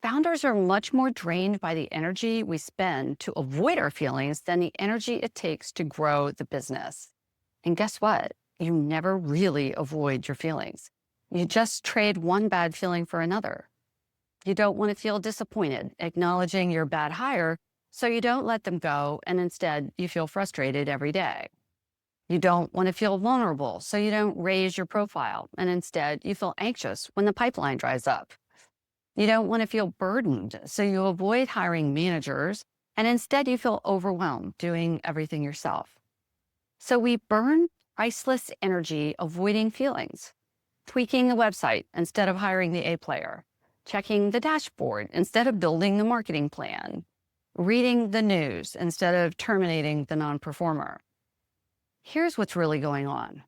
Founders are much more drained by the energy we spend to avoid our feelings than the energy it takes to grow the business. And guess what? You never really avoid your feelings. You just trade one bad feeling for another. You don't want to feel disappointed, acknowledging your bad hire, so you don't let them go, and instead you feel frustrated every day. You don't want to feel vulnerable, so you don't raise your profile, and instead you feel anxious when the pipeline dries up. You don't want to feel burdened, so you avoid hiring managers, and instead you feel overwhelmed doing everything yourself. So we burn priceless energy avoiding feelings, tweaking the website instead of hiring the A player, checking the dashboard instead of building the marketing plan, reading the news instead of terminating the non-performer. Here's what's really going on.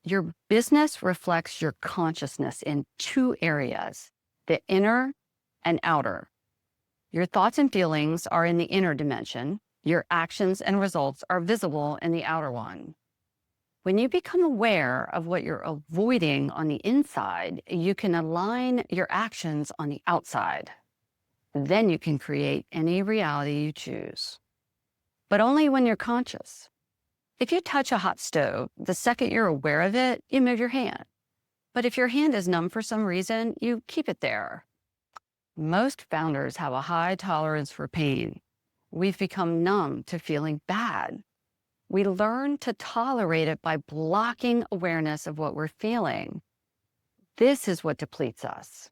Your business reflects your consciousness in two areas, the inner and outer. Your thoughts and feelings are in the inner dimension. Your actions and results are visible in the outer one. When you become aware of what you're avoiding on the inside, you can align your actions on the outside. Then you can create any reality you choose, but only when you're conscious. If you touch a hot stove, the second you're aware of it, you move your hand. But if your hand is numb for some reason, you keep it there. Most founders have a high tolerance for pain. We've become numb to feeling bad. We learn to tolerate it by blocking awareness of what we're feeling. This is what depletes us.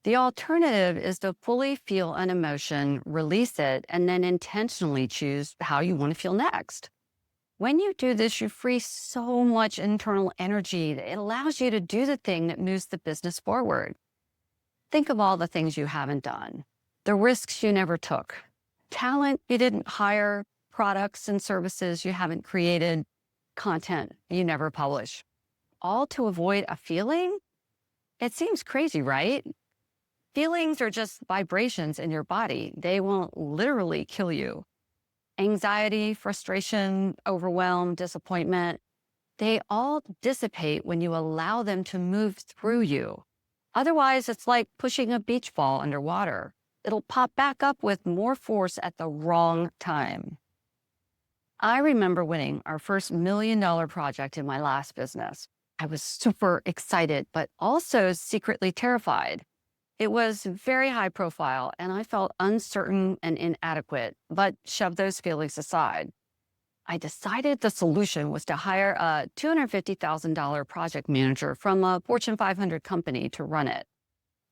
The alternative is to fully feel an emotion, release it, and then intentionally choose how you want to feel next. When you do this, you free so much internal energy that it allows you to do the thing that moves the business forward. Think of all the things you haven't done, the risks you never took, talent you didn't hire, products and services you haven't created, content you never publish, all to avoid a feeling? It seems crazy, right? Feelings are just vibrations in your body. They won't literally kill you. Anxiety, frustration, overwhelm, disappointment, they all dissipate when you allow them to move through you. Otherwise, it's like pushing a beach ball underwater. It'll pop back up with more force at the wrong time. I remember winning our first $1 million project in my last business. I was super excited, but also secretly terrified. It was very high profile, and I felt uncertain and inadequate, but shoved those feelings aside. I decided the solution was to hire a $250,000 project manager from a Fortune 500 company to run it.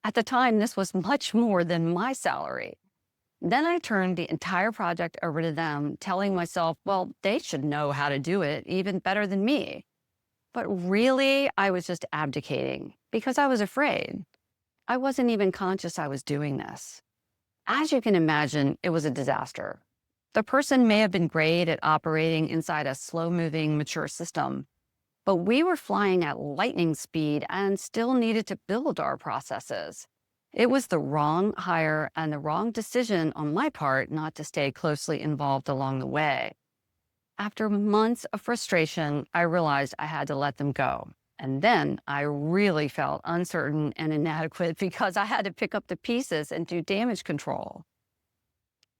At the time, this was much more than my salary. Then I turned the entire project over to them, telling myself, well, they should know how to do it even better than me. But really, I was just abdicating because I was afraid. I wasn't even conscious I was doing this. As you can imagine, it was a disaster. The person may have been great at operating inside a slow-moving, mature system, but we were flying at lightning speed and still needed to build our processes. It was the wrong hire and the wrong decision on my part not to stay closely involved along the way. After months of frustration, I realized I had to let them go. And then I really felt uncertain and inadequate because I had to pick up the pieces and do damage control.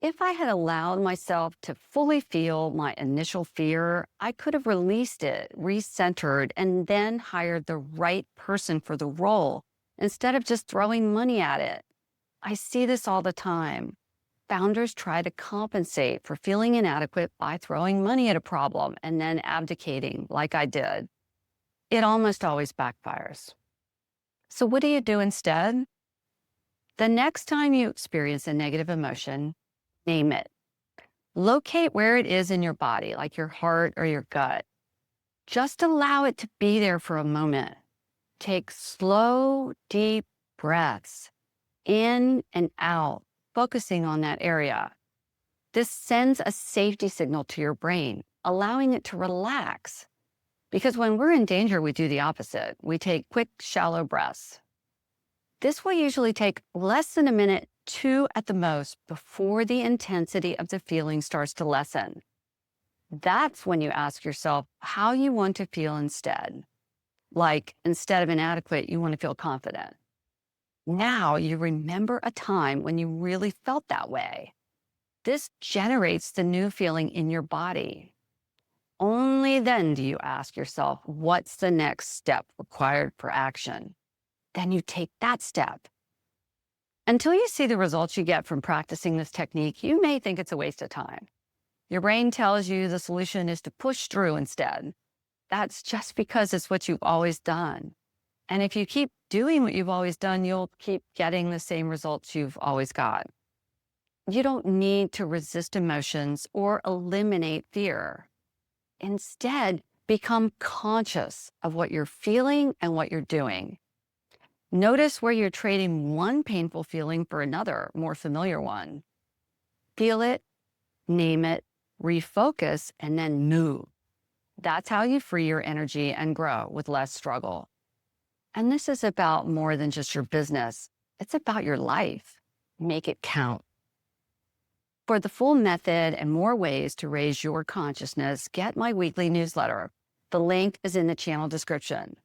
If I had allowed myself to fully feel my initial fear, I could have released it, recentered, and then hired the right person for the role instead of just throwing money at it. I see this all the time. Founders try to compensate for feeling inadequate by throwing money at a problem and then abdicating like I did. It almost always backfires. So what do you do instead? The next time you experience a negative emotion, name it. Locate where it is in your body, like your heart or your gut. Just allow it to be there for a moment. Take slow, deep breaths in and out, focusing on that area. This sends a safety signal to your brain, allowing it to relax. Because when we're in danger, we do the opposite. We take quick, shallow breaths. This will usually take less than a minute, 2 at the most, before the intensity of the feeling starts to lessen. That's when you ask yourself how you want to feel instead. Like, instead of inadequate, you want to feel confident. Now you remember a time when you really felt that way. This generates the new feeling in your body. Only then do you ask yourself, what's the next step required for action? Then you take that step. Until you see the results you get from practicing this technique, you may think it's a waste of time. Your brain tells you the solution is to push through instead. That's just because it's what you've always done. And if you keep doing what you've always done, you'll keep getting the same results you've always got. You don't need to resist emotions or eliminate fear. Instead, become conscious of what you're feeling and what you're doing. Notice where you're trading one painful feeling for another, more familiar one. Feel it, name it, refocus, and then move. That's how you free your energy and grow with less struggle. And this is about more than just your business. It's about your life. Make it count. For the full method and more ways to raise your consciousness, get my weekly newsletter. The link is in the channel description.